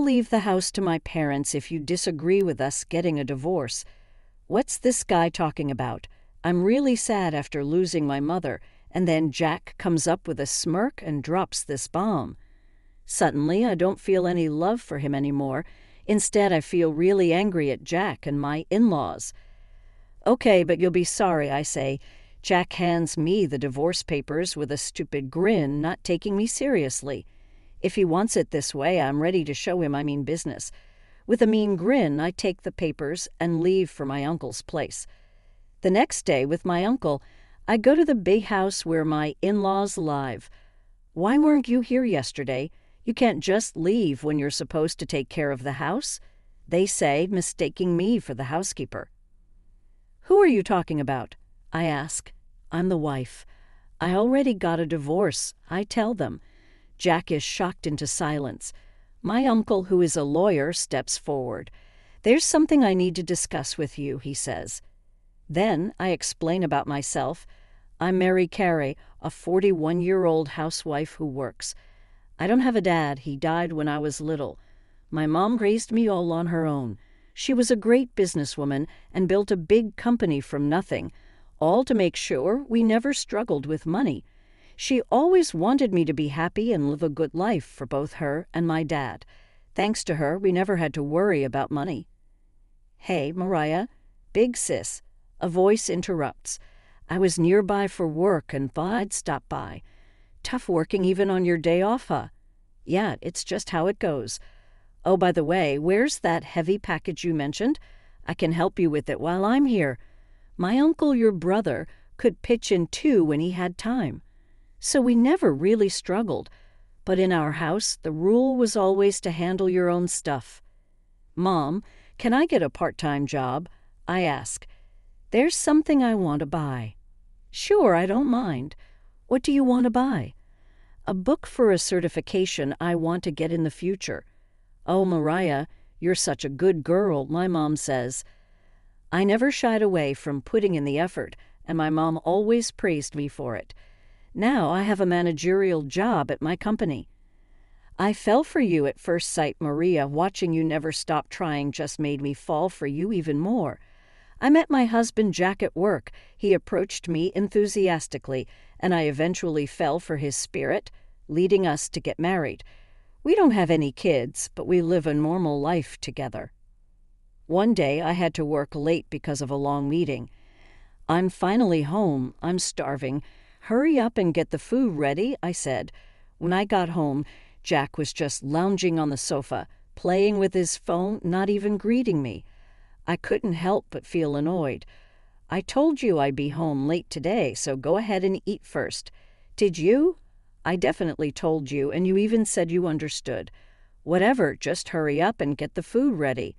leave the house to my parents if you disagree with us getting a divorce. What's this guy talking about? I'm really sad after losing my mother. And then Jack comes up with a smirk and drops this bomb. Suddenly, I don't feel any love for him anymore. Instead, I feel really angry at Jack and my in-laws. Okay, but you'll be sorry, I say. Jack hands me the divorce papers with a stupid grin, not taking me seriously. If he wants it this way, I'm ready to show him I mean business. With a mean grin, I take the papers and leave for my uncle's place. The next day, with my uncle, I go to the big house where my in-laws live. Why weren't you here yesterday? You can't just leave when you're supposed to take care of the house, they say, mistaking me for the housekeeper. Who are you talking about? I ask. I'm the wife. I already got a divorce, I tell them. Jack is shocked into silence. My uncle, who is a lawyer, steps forward. There's something I need to discuss with you, he says. Then I explain about myself. I'm Mary Carey, a 41-year-old housewife who works. I don't have a dad. He died when I was little. My mom raised me all on her own. She was a great businesswoman and built a big company from nothing, all to make sure we never struggled with money. She always wanted me to be happy and live a good life for both her and my dad. Thanks to her, we never had to worry about money. Hey, Mariah, big sis. A voice interrupts. I was nearby for work and thought I'd stop by. Tough working even on your day off, huh? Yeah, it's just how it goes. Oh, by the way, where's that heavy package you mentioned? I can help you with it while I'm here. My uncle, your brother, could pitch in too when he had time. So we never really struggled. But in our house, the rule was always to handle your own stuff. Mom, can I get a part-time job? I ask. There's something I want to buy. Sure, I don't mind. What do you want to buy? A book for a certification I want to get in the future. Oh, Mariah, you're such a good girl, my mom says. I never shied away from putting in the effort, and my mom always praised me for it. Now I have a managerial job at my company. I fell for you at first sight, Maria. Watching you never stop trying just made me fall for you even more. I met my husband Jack at work. He approached me enthusiastically, and I eventually fell for his spirit, leading us to get married. We don't have any kids, but we live a normal life together. One day I had to work late because of a long meeting. I'm finally home. I'm starving. Hurry up and get the food ready, I said. When I got home, Jack was just lounging on the sofa, playing with his phone, not even greeting me. I couldn't help but feel annoyed. I told you I'd be home late today, so go ahead and eat first. Did you? I definitely told you, and you even said you understood. Whatever, just hurry up and get the food ready.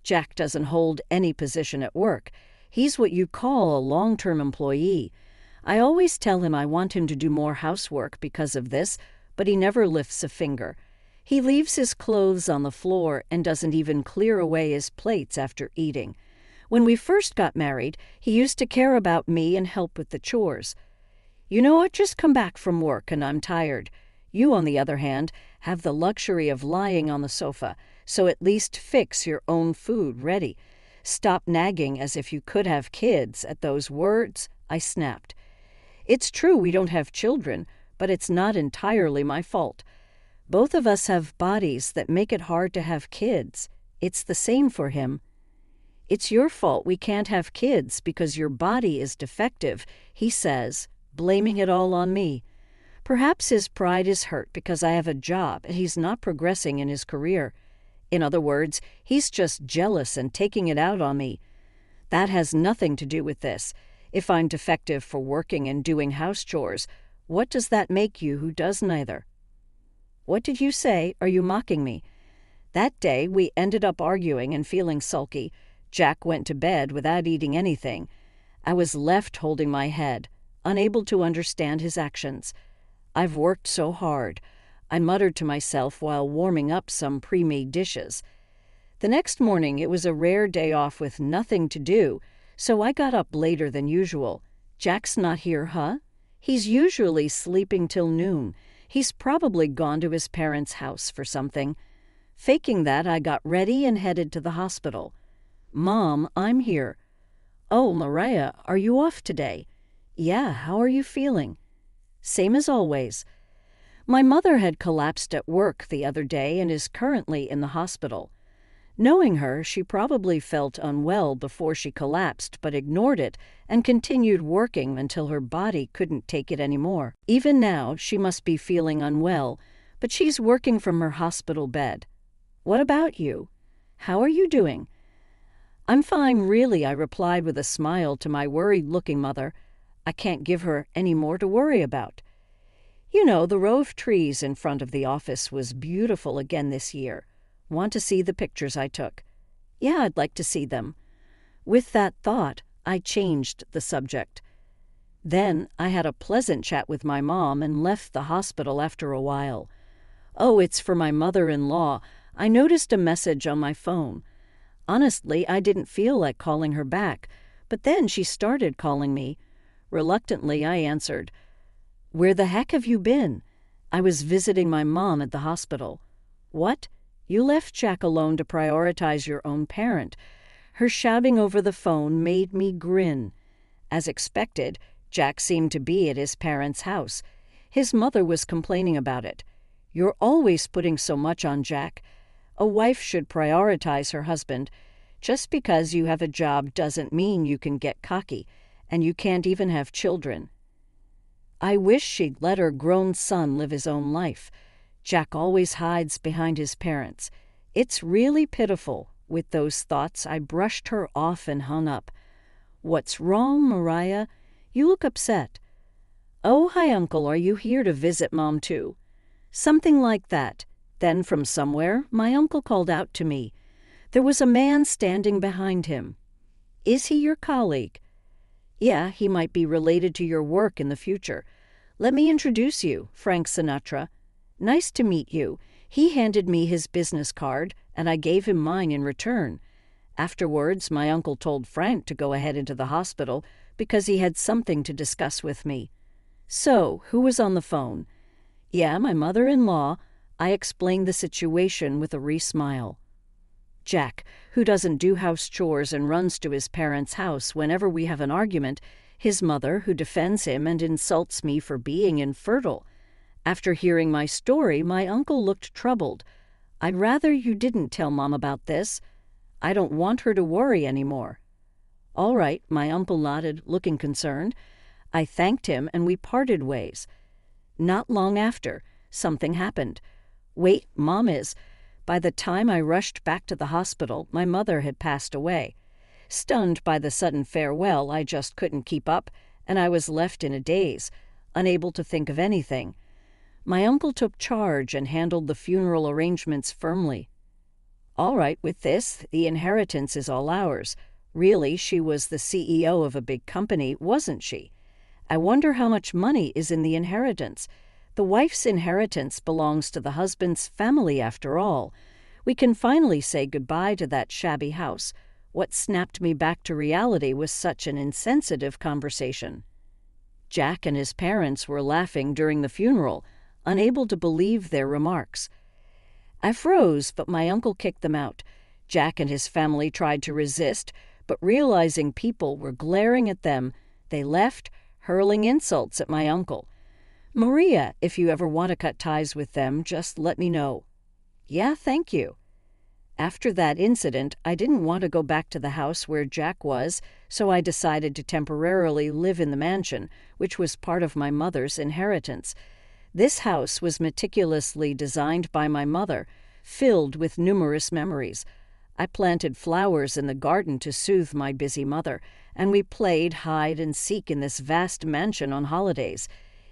Jack doesn't hold any position at work. He's what you call a long-term employee. I always tell him I want him to do more housework because of this, but he never lifts a finger. He leaves his clothes on the floor and doesn't even clear away his plates after eating. When we first got married, he used to care about me and help with the chores. You know, I just come back from work and I'm tired. You, on the other hand, have the luxury of lying on the sofa, so at least fix your own food ready. Stop nagging as if you could have kids. At those words, I snapped. It's true we don't have children, but it's not entirely my fault. Both of us have bodies that make it hard to have kids. It's the same for him. It's your fault we can't have kids because your body is defective, he says, blaming it all on me. Perhaps his pride is hurt because I have a job and he's not progressing in his career. In other words, he's just jealous and taking it out on me. That has nothing to do with this. If I'm defective for working and doing house chores, what does that make you who does neither? What did you say? Are you mocking me? That day, we ended up arguing and feeling sulky. Jack went to bed without eating anything. I was left holding my head, unable to understand his actions. I've worked so hard, I muttered to myself while warming up some pre-made dishes. The next morning, it was a rare day off with nothing to do, so I got up later than usual. Jack's not here, huh? He's usually sleeping till noon. He's probably gone to his parents' house for something. Faking that, I got ready and headed to the hospital. "Mom, I'm here." "Oh, Mariah, are you off today?" "Yeah, how are you feeling?" "Same as always." My mother had collapsed at work the other day and is currently in the hospital. Knowing her, she probably felt unwell before she collapsed but ignored it and continued working until her body couldn't take it anymore. Even now, she must be feeling unwell, but she's working from her hospital bed. "What about you? How are you doing?" "I'm fine, really," I replied with a smile to my worried-looking mother. I can't give her any more to worry about. You know, the row of trees in front of the office was beautiful again this year. Want to see the pictures I took? Yeah, I'd like to see them. With that thought, I changed the subject. Then I had a pleasant chat with my mom and left the hospital after a while. Oh, it's for my mother-in-law. I noticed a message on my phone. Honestly, I didn't feel like calling her back, but then she started calling me. Reluctantly, I answered. "Where the heck have you been?" "I was visiting my mom at the hospital." "What? You left Jack alone to prioritize your own parent." Her shouting over the phone made me grin. As expected, Jack seemed to be at his parents' house. His mother was complaining about it. "You're always putting so much on Jack. A wife should prioritize her husband. Just because you have a job doesn't mean you can get cocky, and you can't even have children." I wish she'd let her grown son live his own life. Jack always hides behind his parents. It's really pitiful. With those thoughts, I brushed her off and hung up. "What's wrong, Mariah? You look upset." "Oh, hi, Uncle. Are you here to visit Mom, too?" Something like that. Then from somewhere, my uncle called out to me. There was a man standing behind him. "Is he your colleague?" "Yeah, he might be related to your work in the future. Let me introduce you, Frank Sinatra." "Nice to meet you." He handed me his business card, and I gave him mine in return. Afterwards, my uncle told Frank to go ahead into the hospital because he had something to discuss with me. "So, who was on the phone?" "Yeah, my mother-in-law." I explained the situation with a wry smile. "Jack, who doesn't do house chores and runs to his parents' house whenever we have an argument, his mother, who defends him and insults me for being infertile." After hearing my story, my uncle looked troubled. "I'd rather you didn't tell Mom about this. I don't want her to worry anymore." "All right," my uncle nodded, looking concerned. I thanked him and we parted ways. Not long after, something happened. "Wait, Mom is." By the time I rushed back to the hospital, my mother had passed away. Stunned by the sudden farewell, I just couldn't keep up, and I was left in a daze, unable to think of anything. My uncle took charge and handled the funeral arrangements firmly. "All right, with this, the inheritance is all ours." Really, she was the CEO of a big company, wasn't she? I wonder how much money is in the inheritance. The wife's inheritance belongs to the husband's family, after all. We can finally say goodbye to that shabby house. What snapped me back to reality was such an insensitive conversation. Jack and his parents were laughing during the funeral, unable to believe their remarks. I froze, but my uncle kicked them out. Jack and his family tried to resist, but realizing people were glaring at them, they left, hurling insults at my uncle. "Maria, if you ever want to cut ties with them, just let me know." "Yeah, thank you." After that incident, I didn't want to go back to the house where Jack was, so I decided to temporarily live in the mansion, which was part of my mother's inheritance. This house was meticulously designed by my mother, filled with numerous memories. I planted flowers in the garden to soothe my busy mother, and we played hide and seek in this vast mansion on holidays.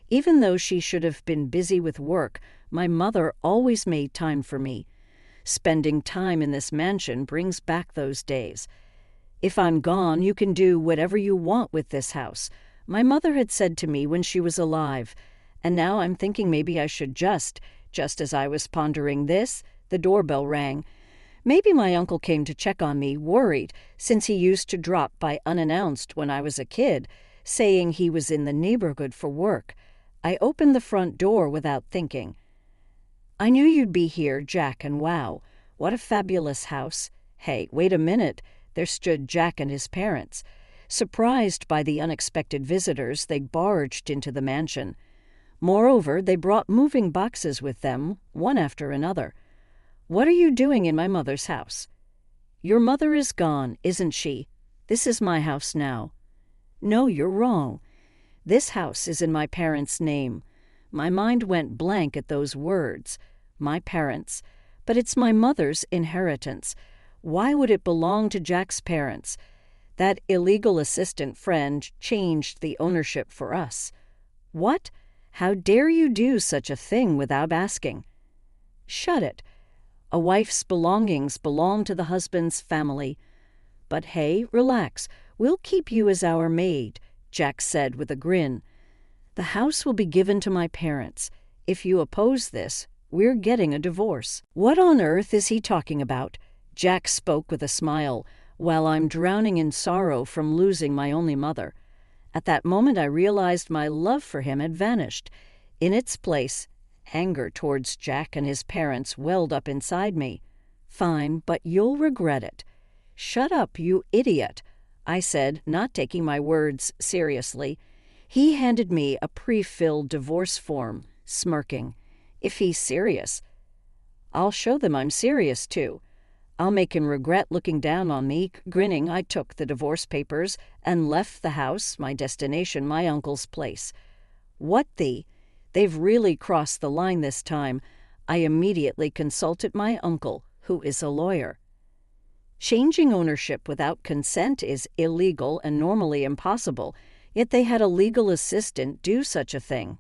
Even though she should have been busy with work, my mother always made time for me. Spending time in this mansion brings back those days. "If I'm gone, you can do whatever you want with this house," my mother had said to me when she was alive. And now I'm thinking maybe I should just as I was pondering this, the doorbell rang. Maybe my uncle came to check on me, worried, since he used to drop by unannounced when I was a kid, saying he was in the neighborhood for work. I opened the front door without thinking. "I knew you'd be here, Jack, and wow, What a fabulous house. Hey, wait a minute. There stood Jack and his parents. Surprised by the unexpected visitors, they barged into the mansion. Moreover, they brought moving boxes with them, one after another. What are you doing in my mother's house? Your mother is gone, isn't she? This is my house now. No, you're wrong. This house is in my parents' name. My mind went blank at those words. My parents. But it's my mother's inheritance. Why would it belong to Jack's parents? That illegal assistant friend changed the ownership for us. What? How dare you do such a thing without asking? Shut it. A wife's belongings belong to the husband's family. But hey, relax. We'll keep you as our maid, Jack said with a grin. The house will be given to my parents. If you oppose this, we're getting a divorce. What on earth is he talking about? Jack spoke with a smile, while I'm drowning in sorrow from losing my only mother. At that moment I realized my love for him had vanished. In its place, anger towards Jack and his parents welled up inside me. Fine, but you'll regret it. Shut up, you idiot, I said, not taking my words seriously. He handed me a pre-filled divorce form, smirking. If he's serious, I'll show them I'm serious too. I'll make him regret looking down on me. Grinning, I took the divorce papers and left the house, my destination, my uncle's place. What the? They've really crossed the line this time. I immediately consulted my uncle, who is a lawyer. Changing ownership without consent is illegal and normally impossible, yet they had a legal assistant do such a thing.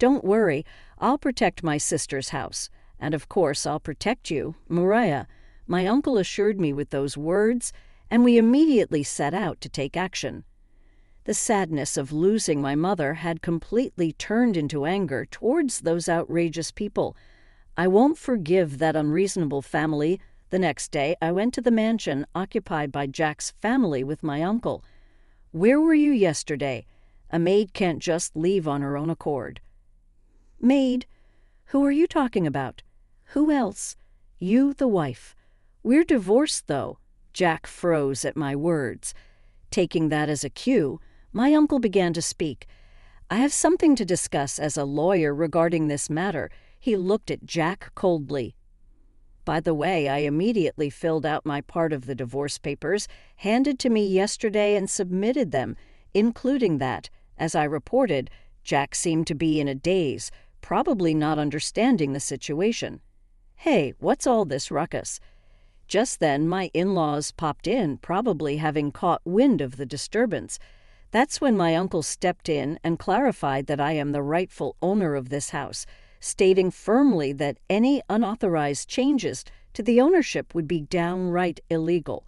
Don't worry, I'll protect my sister's house. And of course I'll protect you, Mariah. My uncle assured me with those words, and we immediately set out to take action. The sadness of losing my mother had completely turned into anger towards those outrageous people. I won't forgive that unreasonable family. The next day, I went to the mansion occupied by Jack's family with my uncle. Where were you yesterday? A maid can't just leave on her own accord. Maid? Who are you talking about? Who else? You, the wife. We're divorced, though. Jack froze at my words. Taking that as a cue, my uncle began to speak. I have something to discuss as a lawyer regarding this matter. He looked at Jack coldly. By the way, I immediately filled out my part of the divorce papers, handed to me yesterday, and submitted them, including that. As I reported, Jack seemed to be in a daze, probably not understanding the situation. Hey, what's all this ruckus? Just then, my in-laws popped in, probably having caught wind of the disturbance. That's when my uncle stepped in and clarified that I am the rightful owner of this house, stating firmly that any unauthorized changes to the ownership would be downright illegal.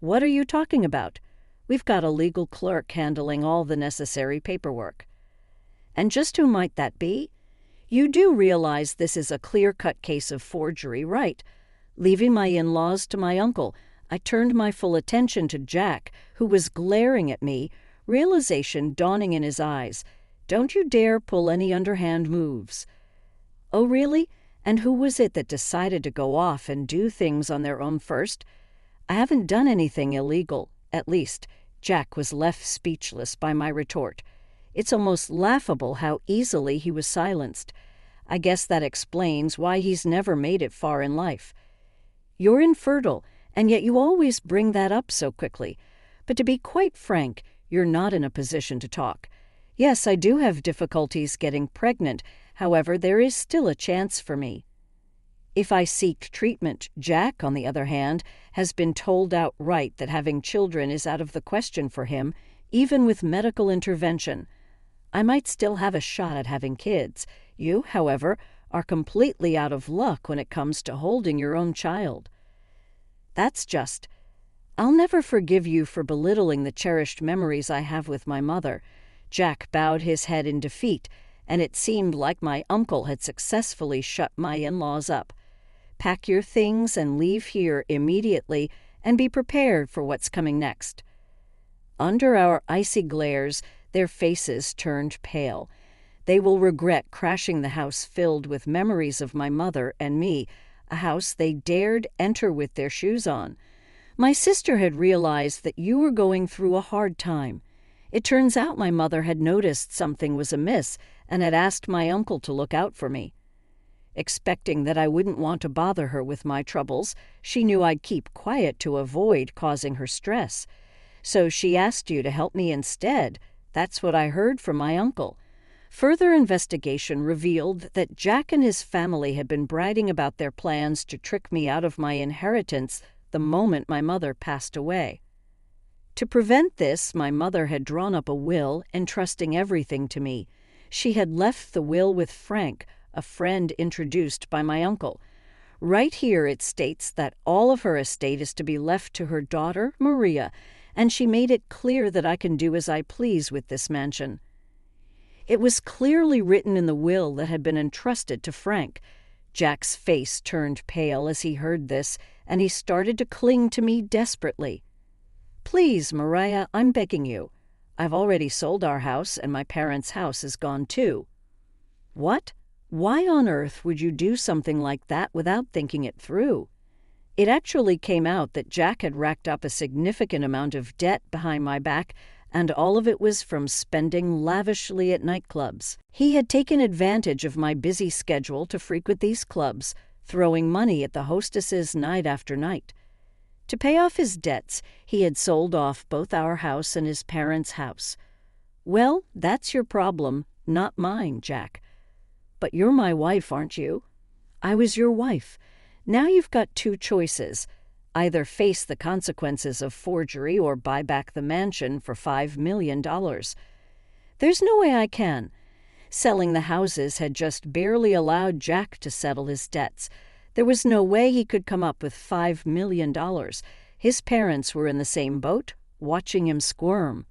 What are you talking about? We've got a legal clerk handling all the necessary paperwork. And just who might that be? You do realize this is a clear-cut case of forgery, right? Leaving my in-laws to my uncle, I turned my full attention to Jack, who was glaring at me, realization dawning in his eyes. Don't you dare pull any underhand moves. Oh, really? And who was it that decided to go off and do things on their own first? I haven't done anything illegal, at least. Jack was left speechless by my retort. It's almost laughable how easily he was silenced. I guess that explains why he's never made it far in life. You're infertile, and yet you always bring that up so quickly. But to be quite frank, you're not in a position to talk. Yes, I do have difficulties getting pregnant. However, there is still a chance for me. If I seek treatment, Jack, on the other hand, has been told outright that having children is out of the question for him, even with medical intervention. I might still have a shot at having kids. You, however, are completely out of luck when it comes to holding your own child. That's just. I'll never forgive you for belittling the cherished memories I have with my mother. Jack bowed his head in defeat, and it seemed like my uncle had successfully shut my in-laws up. Pack your things and leave here immediately, and be prepared for what's coming next. Under our icy glares, their faces turned pale. They will regret crashing the house filled with memories of my mother and me. a house they dared enter with their shoes on. My sister had realized that you were going through a hard time. It turns out my mother had noticed something was amiss and had asked my uncle to look out for me. Expecting that I wouldn't want to bother her with my troubles, she knew I'd keep quiet to avoid causing her stress. So she asked you to help me instead. That's what I heard from my uncle. Further investigation revealed that Jack and his family had been bragging about their plans to trick me out of my inheritance the moment my mother passed away. To prevent this, my mother had drawn up a will entrusting everything to me. She had left the will with Frank, a friend introduced by my uncle. Right here it states that all of her estate is to be left to her daughter, Maria, and she made it clear that I can do as I please with this mansion. It was clearly written in the will that had been entrusted to Frank. Jack's face turned pale as he heard this, and he started to cling to me desperately. "Please, Maria, I'm begging you. I've already sold our house, and my parents' house is gone too." "What? Why on earth would you do something like that without thinking it through?" It actually came out that Jack had racked up a significant amount of debt behind my back, and all of it was from spending lavishly at nightclubs. He had taken advantage of my busy schedule to frequent these clubs, throwing money at the hostesses night after night. To pay off his debts, he had sold off both our house and his parents' house. "Well, that's your problem, not mine, Jack. But you're my wife, aren't you? I was your wife. Now you've got two choices. Either face the consequences of forgery or buy back the mansion for $5 million. There's no way I can. Selling the houses had just barely allowed Jack to settle his debts. There was no way he could come up with $5 million. His parents were in the same boat, watching him squirm.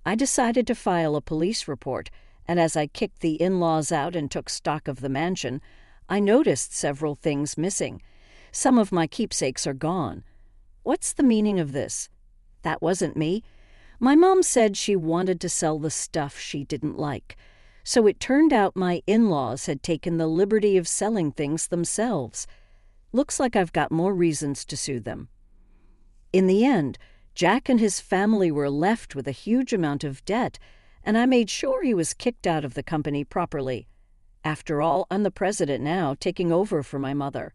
I decided to file a police report, and as I kicked the in-laws out and took stock of the mansion, I noticed several things missing. Some of my keepsakes are gone. What's the meaning of this? That wasn't me. My mom said she wanted to sell the stuff she didn't like. So it turned out my in-laws had taken the liberty of selling things themselves. Looks like I've got more reasons to sue them. In the end, Jack and his family were left with a huge amount of debt, and I made sure he was kicked out of the company properly. After all, I'm the president now, taking over for my mother.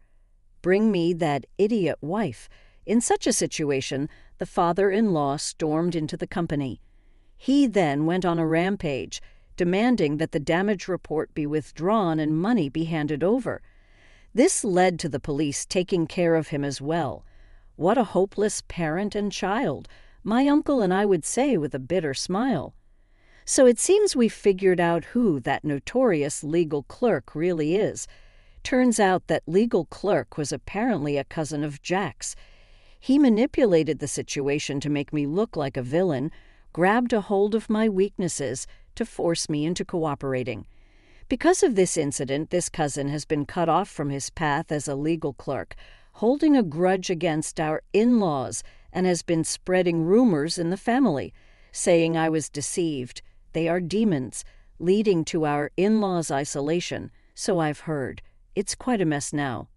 Bring me that idiot wife. In such a situation, the father-in-law stormed into the company. He then went on a rampage, demanding that the damage report be withdrawn and money be handed over. This led to the police taking care of him as well. What a hopeless parent and child, my uncle and I would say with a bitter smile. So it seems we've figured out who that notorious legal clerk really is. Turns out that legal clerk was apparently a cousin of Jack's. He manipulated the situation to make me look like a villain, grabbed a hold of my weaknesses to force me into cooperating. Because of this incident, this cousin has been cut off from his path as a legal clerk, holding a grudge against our in-laws, and has been spreading rumors in the family, saying I was deceived. They are demons, leading to our in-laws' isolation, so I've heard. It's quite a mess now.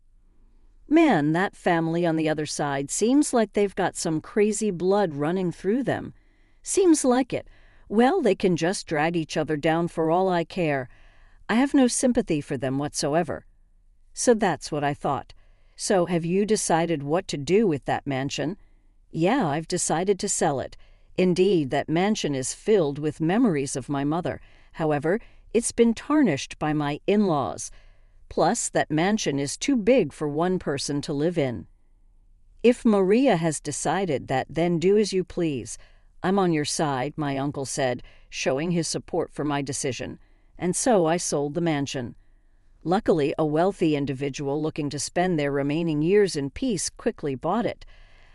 Man, that family on the other side seems like they've got some crazy blood running through them. Seems like it. Well, they can just drag each other down for all I care. I have no sympathy for them whatsoever. So that's what I thought. So have you decided what to do with that mansion? Yeah, I've decided to sell it. Indeed, that mansion is filled with memories of my mother. However, it's been tarnished by my in-laws. Plus, that mansion is too big for one person to live in. If Maria has decided that, then do as you please. I'm on your side, my uncle said, showing his support for my decision. And so I sold the mansion. Luckily, a wealthy individual looking to spend their remaining years in peace quickly bought it.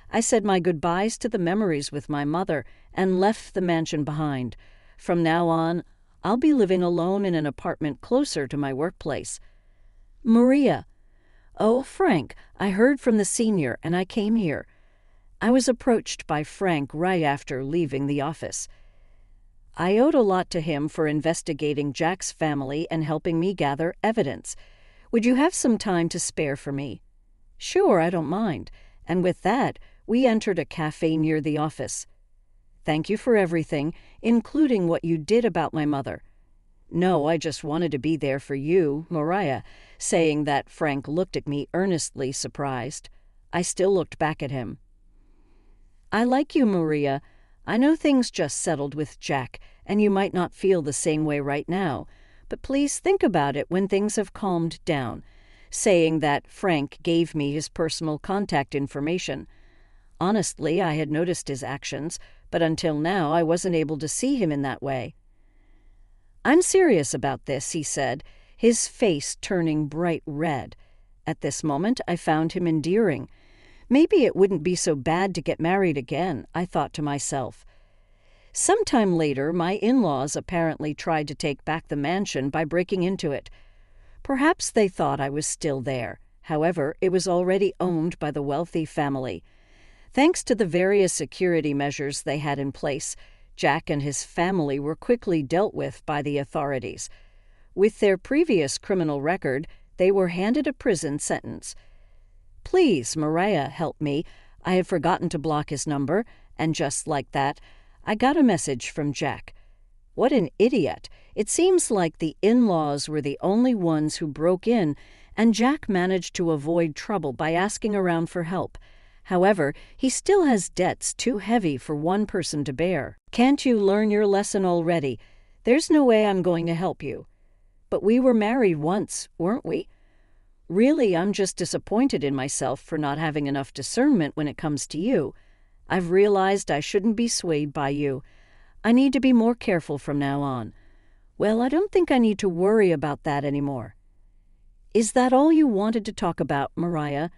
I said my goodbyes to the memories with my mother and left the mansion behind. From now on, I'll be living alone in an apartment closer to my workplace. Maria. Oh, Frank, I heard from the senior and I came here. I was approached by Frank right after leaving the office. I owed a lot to him for investigating Jack's family and helping me gather evidence. Would you have some time to spare for me?" "Sure, I don't mind." And with that, we entered a cafe near the office. "Thank you for everything, including what you did about my mother." "No, I just wanted to be there for you, Mariah." Saying that, Frank looked at me earnestly, surprised. I still looked back at him. "I like you, Maria. I know things just settled with Jack, and you might not feel the same way right now, but please think about it when things have calmed down." Saying that, Frank gave me his personal contact information. Honestly, I had noticed his actions, but until now I wasn't able to see him in that way. "I'm serious about this," he said, his face turning bright red. At this moment, I found him endearing. Maybe it wouldn't be so bad to get married again, I thought to myself. Sometime later, my in-laws apparently tried to take back the mansion by breaking into it. Perhaps they thought I was still there. However, it was already owned by the wealthy family. Thanks to the various security measures they had in place, Jack and his family were quickly dealt with by the authorities. With their previous criminal record, they were handed a prison sentence. "Please, Mariah, help me. I had forgotten to block his number," and just like that, I got a message from Jack. What an idiot. It seems like the in-laws were the only ones who broke in, and Jack managed to avoid trouble by asking around for help. However, he still has debts too heavy for one person to bear. "Can't you learn your lesson already? There's no way I'm going to help you." "But we were married once, weren't we?" "Really, I'm just disappointed in myself for not having enough discernment when it comes to you. I've realized I shouldn't be swayed by you. I need to be more careful from now on." "Well, I don't think I need to worry about that anymore." "Is that all you wanted to talk about, Mariah?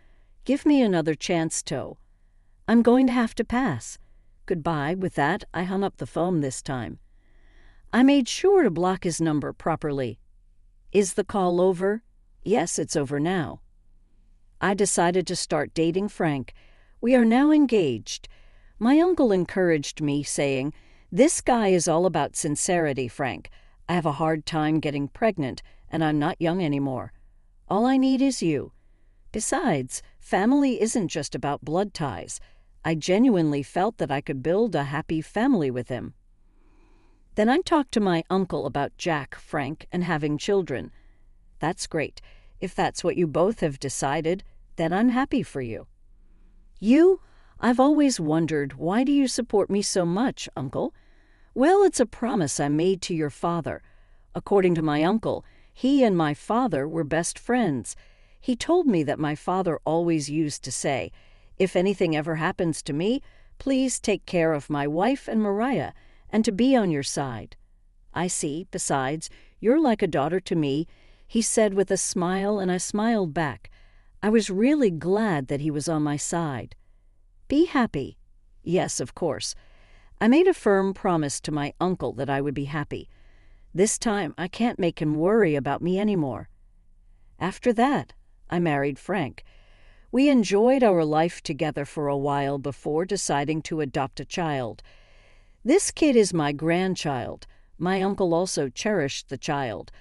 Give me another chance, To. I'm going to have to pass. Goodbye." With that, I hung up the phone this time. I made sure to block his number properly. "Is the call over?" "Yes, it's over now." I decided to start dating Frank. We are now engaged. My uncle encouraged me, saying, "This guy is all about sincerity, Frank. I have a hard time getting pregnant, and I'm not young anymore. All I need is you. Besides, family isn't just about blood ties. I genuinely felt that I could build a happy family with him." Then I talked to my uncle about Jack, Frank, and having children. "That's great. If that's what you both have decided, then I'm happy for you." "You? I've always wondered, why do you support me so much, Uncle?" "Well, it's a promise I made to your father. According to my uncle, he and my father were best friends. He told me that my father always used to say, 'If anything ever happens to me, please take care of my wife and Mariah, and to be on your side.' I see. Besides, you're like a daughter to me," he said with a smile, and I smiled back. I was really glad that he was on my side. "Be happy." "Yes, of course." I made a firm promise to my uncle that I would be happy. This time, I can't make him worry about me anymore. After that, I married Frank. We enjoyed our life together for a while before deciding to adopt a child. This kid is my grandchild. My uncle also cherished the child.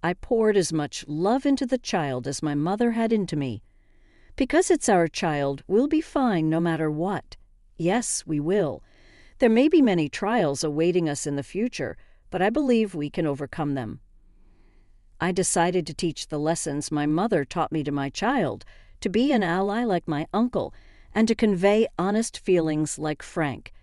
I poured as much love into the child as my mother had into me. Because it's our child, we'll be fine no matter what. Yes, we will. There may be many trials awaiting us in the future, but I believe we can overcome them. I decided to teach the lessons my mother taught me to my child, to be an ally like my uncle, and to convey honest feelings like Frank.